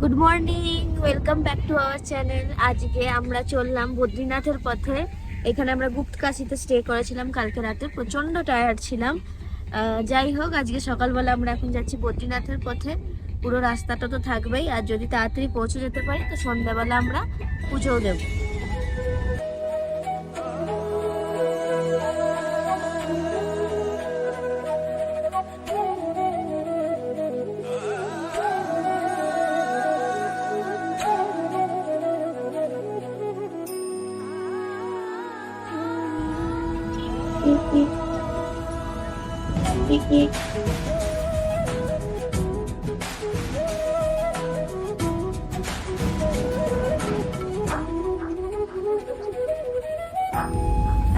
Good morning, welcome back to our channel. আজকে আমরা চললাম বদ্রীনাথের পথে। এখানে আমরা গুপ্তকাশিতে স্টে করেছিলাম কালকে রাতে, প্রচন্ড টায়ার্ড ছিলাম। যাই হোক, আজকে সকালবেলা আমরা এখন যাচ্ছি বদ্রীনাথের পথে। পুরো রাস্তাটা তো থাকবেই, আর যদি তাড়াতাড়ি পৌঁছে যেতে পারি তো সন্ধ্যাবেলা আমরা পুজোও দেবো।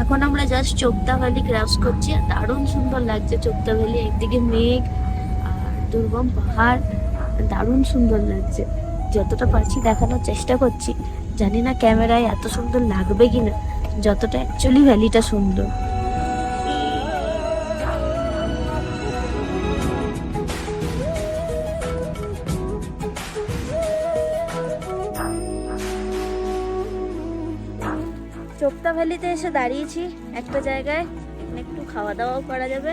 এখন আমরা জাস্ট চোপতা ভ্যালি ক্রস করছি। দারুণ সুন্দর লাগছে চোপতা ভ্যালি, একদিকে মেঘ আর দুর্গম পাহাড়, দারুণ সুন্দর লাগছে। যতটা পারছি দেখানোর চেষ্টা করছি, জানি না ক্যামেরায় এত সুন্দর লাগবে কিনা, যতটা অ্যাকচুয়ালি ভ্যালিটা সুন্দর। চোপতা ভ্যালিতে এসে দাঁড়িয়েছি একটা জায়গায়, এখানে একটু খাওয়া দাওয়াও করা যাবে।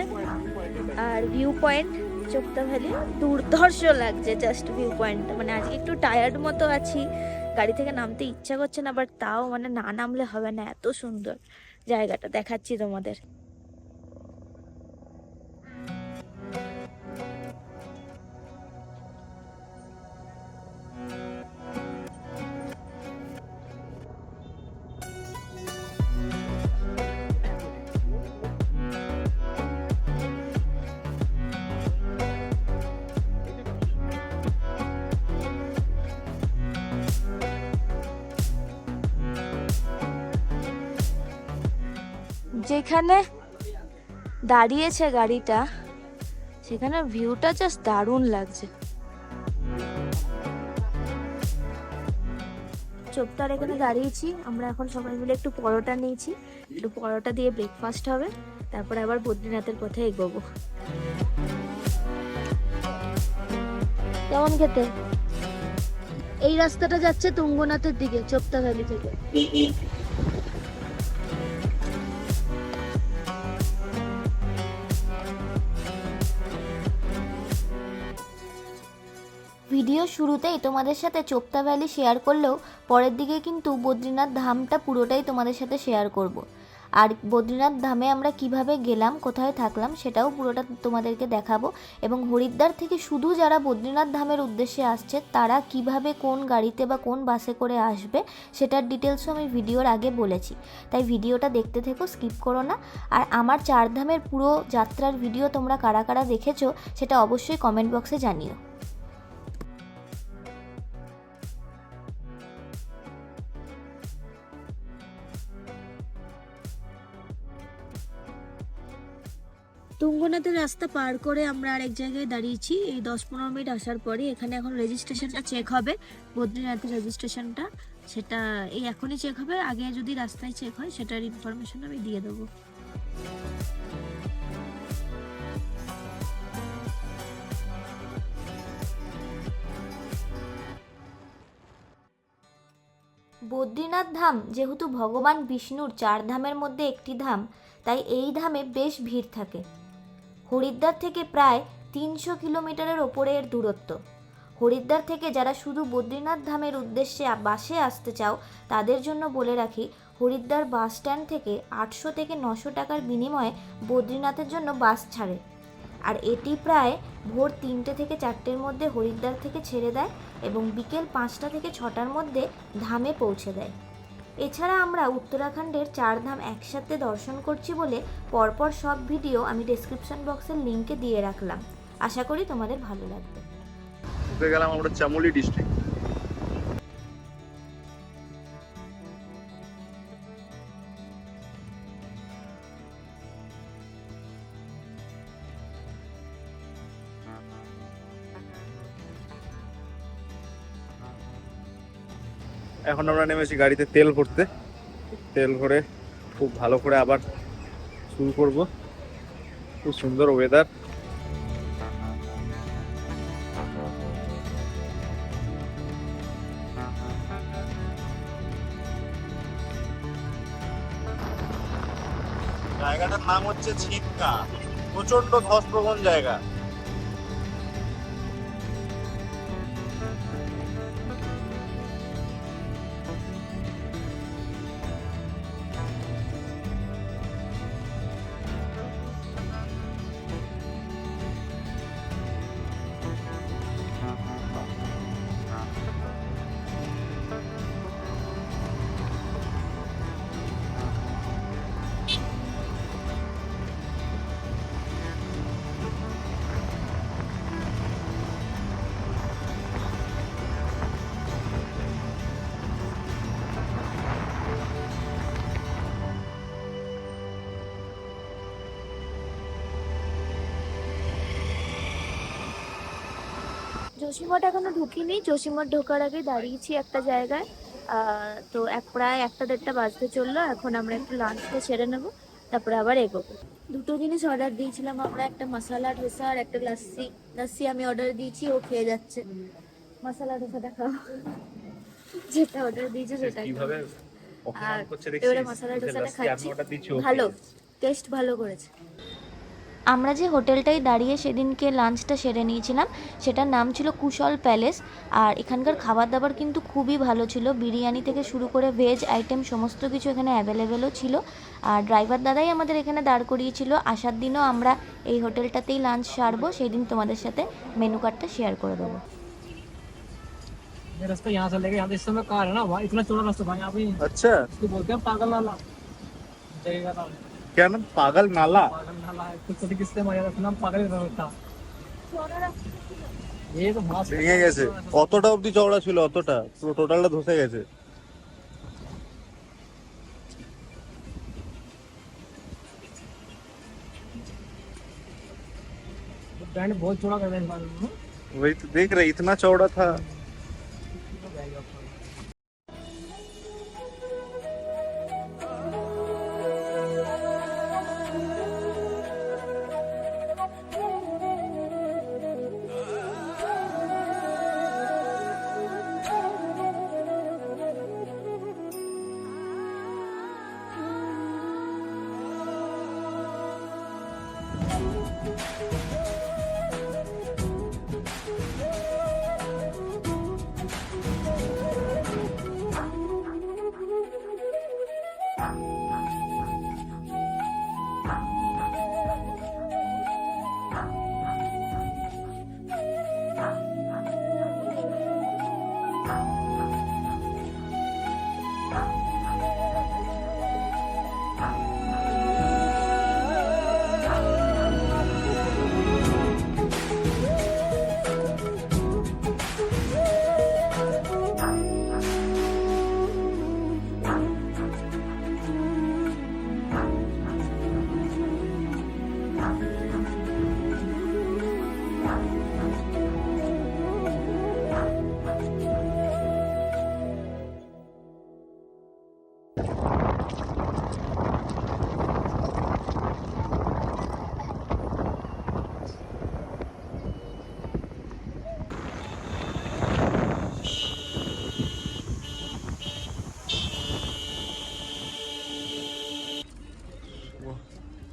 আর ভিউ পয়েন্ট চোপতা ভ্যালি দুর্ধর্ষ লাগছে। জাস্ট ভিউ পয়েন্টটা, মানে আজকে একটু টায়ার্ড মতো আছি, গাড়ি থেকে নামতে ইচ্ছা করছে না, বাট তাও মানে না নামলে হবে না, এত সুন্দর জায়গাটা। দেখাচ্ছি তোমাদের। যেখানে দাঁড়িয়েছে গাড়িটা, সেখানে ভিউটা জাস্ট দারুণ লাগছে। চোপতার এখানে দাঁড়িয়েছি আমরা, এখন সবাই মিলে একটু পরোটা নিয়েছি, একটু পরোটা দিয়ে ব্রেকফাস্ট হবে, তারপরে আবার বদ্রীনাথের পথে এগোবো। কেমন খেতে? এই রাস্তাটা যাচ্ছে তুঙ্গনাথের দিকে চোপতা ভ্যালি থেকে। ভিডিও শুরুতেই তোমাদের সাথে চোপতা ভ্যালি শেয়ার করলেও পরের দিকে কিন্তু বদ্রীনাথ ধামটা পুরোটাই তোমাদের সাথে শেয়ার করব। আর বদ্রীনাথ ধামে আমরা কিভাবে গেলাম, কোথায় থাকলাম, সেটাও পুরোটা তোমাদেরকে দেখাবো। এবং হরিদ্বার থেকে শুধু যারা বদ্রীনাথ ধামের উদ্দেশ্যে আসছে তারা কিভাবে কোন গাড়িতে বা কোন বাসে করে আসবে সেটার ডিটেলসও আমি ভিডিওর আগে বলেছি, তাই ভিডিওটা দেখতে থেকো, স্কিপ করো না। আর আমার চারধামের পুরো যাত্রার ভিডিও তোমরা কারা কারা দেখেছো সেটা অবশ্যই কমেন্ট বক্সে জানিও। তুঙ্গনাথের রাস্তা পার করে আমরা আরেক জায়গায় দাঁড়িয়েছি। এই 10-15 মিনিট আসার পরে এখানে এখন রেজিস্ট্রেশনটা চেক হবে, বদ্রীনাথের রেজিস্ট্রেশনটা, সেটা এই এখনই চেক হবে। আগে যদি রাস্তায় চেক হয় সেটার ইনফরমেশন আমি দিয়ে দেবো। বদ্রীনাথ ধাম যেহেতু ভগবান বিষ্ণুর 4 ধামের মধ্যে একটি ধাম, তাই এই ধামে বেশ ভিড় থাকে। হরিদ্বার থেকে প্রায় 300 কিলোমিটারের ওপরে এর দূরত্ব। হরিদ্বার থেকে যারা শুধু বদ্রীনাথ ধামের উদ্দেশ্যে বাসে আসতে চাও তাদের জন্য বলে রাখি, হরিদ্বার বাস স্ট্যান্ড থেকে 800 থেকে 900 টাকার বিনিময়ে বদ্রীনাথের জন্য বাস ছাড়ে। আর এটি প্রায় ভোর 3টে থেকে 4টের মধ্যে হরিদ্বার থেকে ছেড়ে দেয় এবং বিকেল 5টা থেকে 6টার মধ্যে ধামে পৌঁছে দেয়। এছাড়া আমরা উত্তরাখণ্ডের 4 ধাম একসাথে দর্শন করছি বলে পরপর সব ভিডিও আমি ডেসক্রিপশন বক্সের লিঙ্কে দিয়ে রাখলাম, আশা করি তোমাদের ভালো লাগবে। গেলাম আমরা চামোলি ডিস্ট্রিক্ট। এখন আমরা নেমেছি গাড়িতে তেল ভরতে, তেল ভরে খুব ভালো করে আবার শুরু করব। খুব সুন্দর ওয়েদার। জায়গাটার নাম হচ্ছে ছিটকা, প্রচন্ড ধসপ্রবণ জায়গা। জসিমঠ এখনো ঢুকিনি। জসিমঠ ঢোকার আগে দাঁড়িয়েছি একটা জায়গায়। তো প্রায় 1-1:30 বাজতে চললো। এখন আমরা একটু লাঞ্চটা সেরে নেবো, তারপরে আবার এগোবো। দুটো জিনিস অর্ডার দিয়েছিলাম আমরা, একটা মশালা ডোসা আর একটা লাস্সি। লাস্সি আমি অর্ডার দিয়েছি, ও খেয়ে যাচ্ছে। মশালা ডোসাটা খাও, যেটা অর্ডার দিয়েছে সেটা। আর এবারে মশালা ডোসাটা খাচ্ছি, ভালো টেস্ট, ভালো করেছে। আমরা যে হোটেলটায় দাঁড়িয়ে সেদিনকে লাঞ্চটা সেরে নিয়েছিলাম সেটার নাম ছিল কুশল প্যালেস। আর এখানকার খাবার দাবার কিন্তু খুবই ভালো ছিল, বিরিয়ানি থেকে শুরু করে ভেজ আইটেম সমস্ত কিছু এখানে অ্যাভেলেবেলও ছিল। আর ড্রাইভার দাদাই আমাদের এখানে দাঁড় করিয়েছিল। আসার দিনও আমরা এই হোটেলটাতেই লাঞ্চ সারবো, সেই দিন তোমাদের সাথে মেনু কার্ডটা শেয়ার করে দেবো। रास्ता यहाँ से लेके यहाँ इस समय कार है ना भाई, इतना चौड़ा रास्ता भाई, यहाँ पे अच्छा, इसको बोलते हैं पागल नाला। जगह नाम क्या नाम? पागल नाला। पागल नाला है, कुछ पता किससे मारा था नाम, पागल ही था। ये तो मस्त ভেঙে গেছে। কতটা অবধি চওড়া ছিল? অতটা পুরো টোটালটা ধসে গেছে। बैंड बहुत चौड़ा कर रहे हैं इस बार। वही तो देख रहे, इतना चौड़ा था।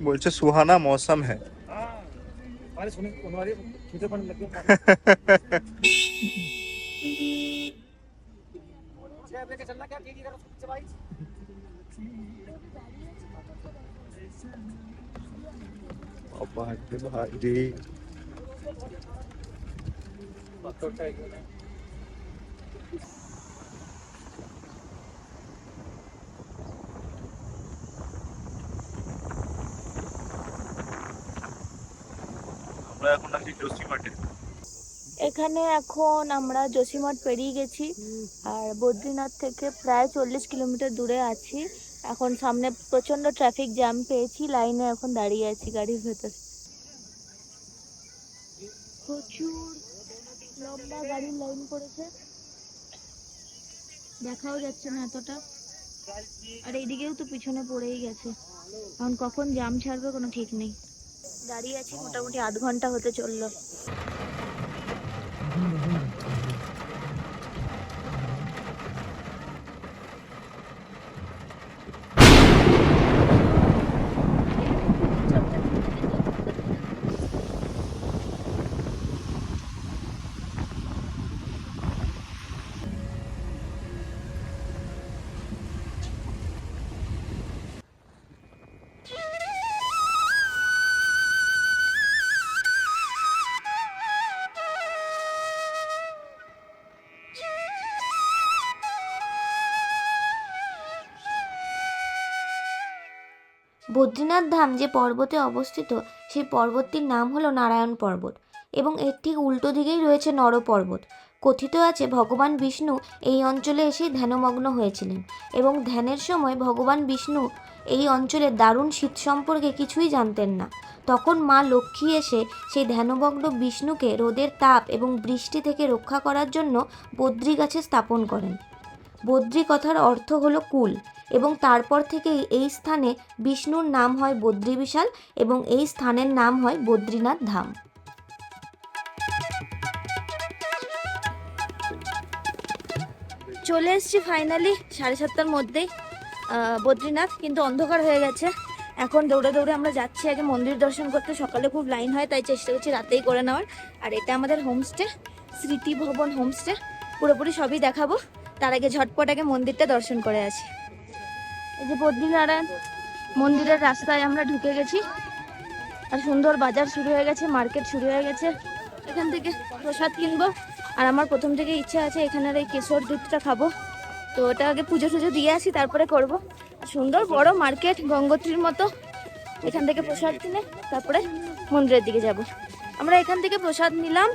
বলছে সুহানা মৌসম है। अरे सुने उन्होंने मुझे पढ़ने लग गया लेके चलना क्या ठीक करो से भाई। भाई এখানে এখন আমরা জসিমঠ পেরিয়ে গেছি, আর বদ্রীনাথ থেকে প্রায় 40 কিলোমিটার দূরে আছি। এখন সামনে প্রচন্ড ট্রাফিক জ্যাম পেয়েছি, লাইনে এখন দাঁড়িয়ে আছি গাড়ির ভেতর। প্রচুর লম্বা গাড়ির লাইন পড়েছে, দেখাও যাচ্ছে না এতটা। আর এইদিকেও তো পিছনে পড়েই গেছে, এখন কখন জ্যাম ছাড়বে কোনো ঠিক নেই। দাঁড়িয়ে আছি মোটামুটি 8 ঘন্টা হতে চললো। বদ্রীনাথ ধাম যে পর্বতে অবস্থিত সেই পর্বতটির নাম হলো নারায়ণ পর্বত এবং এর ঠিক উল্টো দিকেই রয়েছে নর পর্বত। কথিত আছে ভগবান বিষ্ণু এই অঞ্চলে এসেই ধ্যানমগ্ন হয়েছিলেন এবং ধ্যানের সময় ভগবান বিষ্ণু এই অঞ্চলের দারুণ শীত সম্পর্কে কিছুই জানতেন না। তখন মা লক্ষ্মী এসে সেই ধ্যানমগ্ন বিষ্ণুকে রোদের তাপ এবং বৃষ্টি থেকে রক্ষা করার জন্য বদ্রী গাছে স্থাপন করেন। বদ্রী কথার অর্থ হলো কুল এবং তারপর থেকেই এই স্থানে বিষ্ণুর নাম হয় বদ্রী বিশাল এবং এই স্থানের নাম হয় বদ্রীনাথ ধাম। চলে এসেছি ফাইনালি 7:30টার মধ্যেই বদ্রীনাথ, কিন্তু অন্ধকার হয়ে গেছে। এখন দৌড়ে দৌড়ে আমরা যাচ্ছি আগে মন্দির দর্শন করতে। সকালে খুব লাইন হয়, তাই চেষ্টা করছি রাতেই করে নেওয়ার। আর এটা আমাদের হোমস্টে, স্মৃতি ভবন হোমস্টে। পুরোপুরি সবই দেখাবো, তার আগে ঝটপট আগে মন্দিরটা দর্শন করে আছি। এই যে বদ্রীনারায়ণ মন্দিরের রাস্তায় আমরা ঢুকে গেছি, আর সুন্দর বাজার শুরু হয়ে গেছে, মার্কেট শুরু হয়ে গেছে। এখান থেকে প্রসাদ কিনবো, আর আমার প্রথম থেকে ইচ্ছা আছে এখানের এই কেশর দুধটা খাবো। তো ওটা আগে পুজো টুজো দিয়ে আসি, তারপরে করবো। সুন্দর বড় মার্কেট, গঙ্গোত্রীর মতো। এখান থেকে প্রসাদ কিনে তারপরে মন্দিরের দিকে যাব। আমরা এখান থেকে প্রসাদ নিলাম,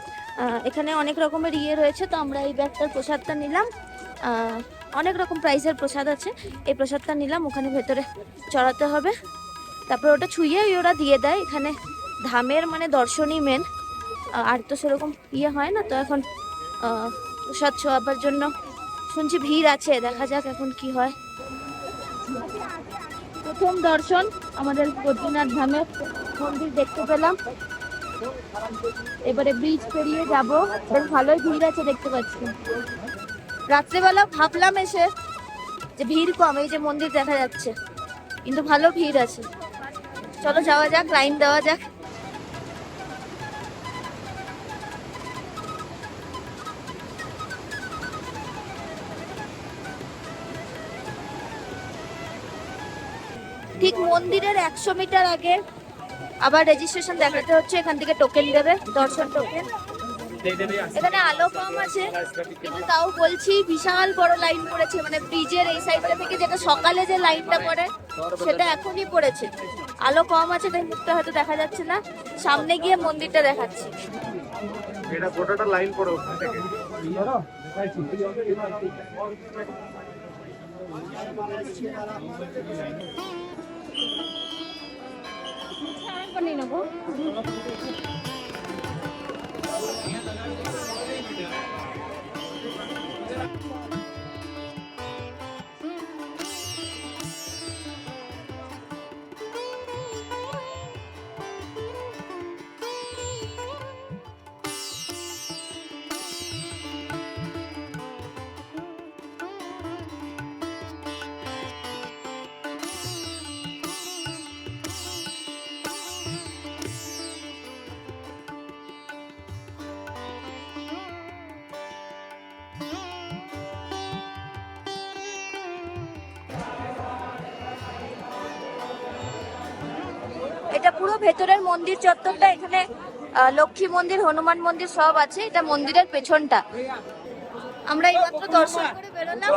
এখানে অনেক রকমের রয়েছে, তো আমরা এই ব্যাগটার প্রসাদটা নিলাম। অনেক রকম প্রাইসের প্রসাদ আছে, এই প্রসাদটা নিলাম। ওখানে ভেতরে চড়াতে হবে, তারপরে ওটা ছুঁয়ে ওরা দিয়ে দেয়। এখানে ধামের মানে দর্শনই মেন, আর তো সেরকম হয় না। তো এখন প্রসাদ ছোঁয়াবার জন্য শুনছি ভিড় আছে, দেখা যাক এখন কি হয়। প্রথম দর্শন আমাদের বদ্রীনাথ ধামের মন্দির দেখতে পেলাম। এবারে ব্রিজ পেরিয়ে যাব, বেশ ভালোই ভিড় আছে দেখতে পাচ্ছি। রাত্রেবেলা ভাবলাম এসে যে ভিড় কম, এই যে মন্দির দেখা যাচ্ছে, কিন্তু ভালো ভিড় আছে। চলো যাওয়া যাক, লাইন দেওয়া যাক। ঠিক মন্দিরের 100 মিটার আগে আবার রেজিস্ট্রেশন দেখাতে হচ্ছে, এখান থেকে টোকেন দেবে, দর্শন টোকেন। এখানে আলো কম আছে, কিন্তু তাও বলছি বিশাল বড় লাইন পড়েছে। মানে ব্রিজের এই সাইডটা থেকে যেটা সকালে যে লাইনটা পড়ে সেটা এখনই পড়েছে। আলো কম আছে তাই মুখটা হয়তো দেখা যাচ্ছে না, সামনে গিয়ে মন্দিরটা দেখাচ্ছি। এটা গোটাটা লাইন পড়ে ওখান থেকে। এটা পুরো ভেতরের মন্দির চত্বরটা। এখানে লক্ষ্মী মন্দির, হনুমান মন্দির সব আছে। এটা মন্দিরের পেছনটা। আমরা এইমাত্র দর্শন করে বেরোলাম,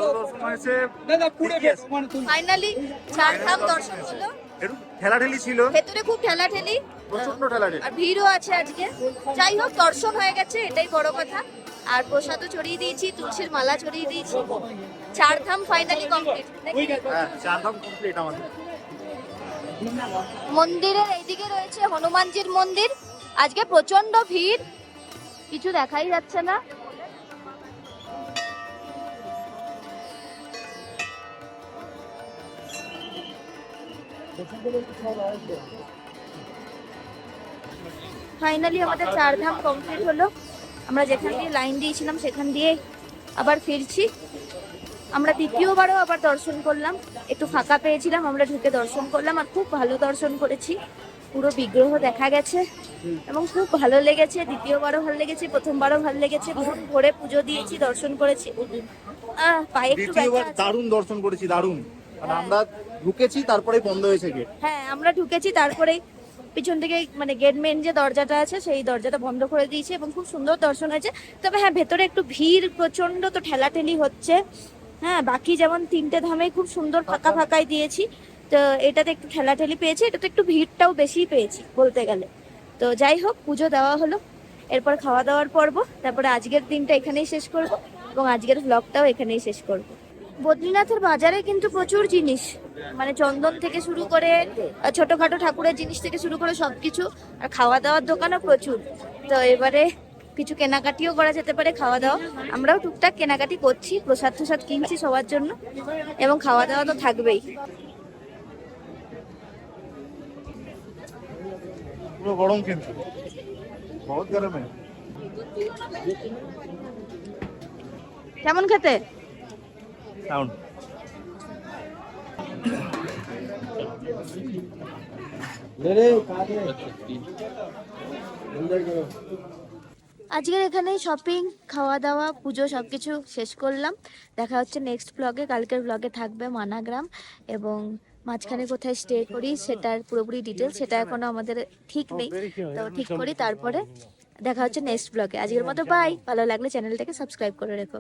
ফাইনালি 4 ধাম দর্শন হলো। ঠেলাঠেলি ছিল, ভেতরে খুব ঠেলাঠেলি, প্রচন্ড ঠেলাঠেলি, আর ভিড়ও আছে আজকে। যাই হোক, দর্শন হয়ে গেছে, এটাই বড় কথা। আর প্রসাদও ছড়িয়ে দিয়েছি, তুলসীর মালা ছড়িয়ে দিয়েছি। 4 ধাম ফাইনালি কমপ্লিট। হ্যাঁ 4 ধাম কমপ্লিট আমাদের। মন্দিরের এইদিকে রয়েছে হনুমানজির মন্দির। আজকে প্রচন্ড ভিড়, কিছু দেখাই যাচ্ছে না। ফাইনালি আমাদের 4 ধাম কমপ্লিট হলো। আমরা যেখান দিয়ে লাইন দিয়েছিলাম সেখান দিয়ে আবার ফিরছি। আমরা দ্বিতীয়বারও আবার দর্শন করলাম, একটু ফাঁকা পেয়েছিলাম, আমরা ঢুকে দর্শন করলাম, আর খুব ভালো দর্শন করেছি। পুরো বিগ্রহ দেখা গেছে এবং খুব ভালো লেগেছে। দ্বিতীয়বারও ভালো লেগেছে, প্রথমবারও ভালো লেগেছে। ভোরে পুজো দিয়েছি, দর্শন করেছি। পায়ে একটু ব্যথা আছে। দারুণ দর্শন করেছি, দারুণ। মানে আমরা ঢুকেছি তারপরে বন্ধ হয়েছে গেট। হ্যাঁ, আমরা ঢুকেছি, তারপরেই পিছন থেকে মানে গেট মেন যে দরজাটা আছে সেই দরজাটা বন্ধ করে দিয়েছে এবং খুব সুন্দর দর্শন হয়েছে। তবে হ্যাঁ, ভেতরে একটু ভিড় প্রচন্ড, তো ঠেলাঠেলি হচ্ছে। হ্যাঁ, বাকি যেমন 3টে ধামে খুব সুন্দর ফাঁকা ফাঁকাই দিয়েছি, তো এটাতে একটু ঠেলাঠেলি পেয়েছি, এটাতে একটু ভিড়টাও বেশি পেয়েছি বলতে গেলে। তো যাই হোক, পুজো দেওয়া হলো, এরপর খাওয়া দাওয়ার পর্ব, তারপরে আজকের দিনটা এখানেই শেষ করব এবং আজকের ব্লগটাও এখানেই শেষ করব। বদ্রীনাথের বাজারে কিন্তু প্রচুর জিনিস, মানে চন্দন থেকে শুরু করে ছোটখাটো ঠাকুরের জিনিস থেকে শুরু করে সবকিছু, আর খাওয়া দাওয়ার দোকানও প্রচুর। তো এবারে কিছু কেনাকাটিও করা যেতে পারে, খাওয়া দাওয়া আমরাও টুকটাক কেনাকাটি করছি, প্রসাদ টসাদ কিনছি সবার জন্য, এবং খাওয়া দাওয়া তো থাকবেই। পুরো গরম কিন্তু, বহুত গরমে। কেমন খেতে? সাউন্ড আজকের এখানেই শপিং, খাওয়া দাওয়া, পুজো সবকিছু শেষ করলাম। দেখা হচ্ছে নেক্সট ব্লগে। কালকের ব্লগে থাকবে মানাগ্রাম, এবং মাঝখানে কোথায় স্টে করি সেটার পুরোপুরি ডিটেলস সেটা এখনো আমাদের ঠিক নেই, তো ঠিক করি তারপরে দেখা হচ্ছে নেক্সট ব্লগে। আজকের মতো বাই। ভালো লাগলে চ্যানেলটাকে সাবস্ক্রাইব করে রেখো।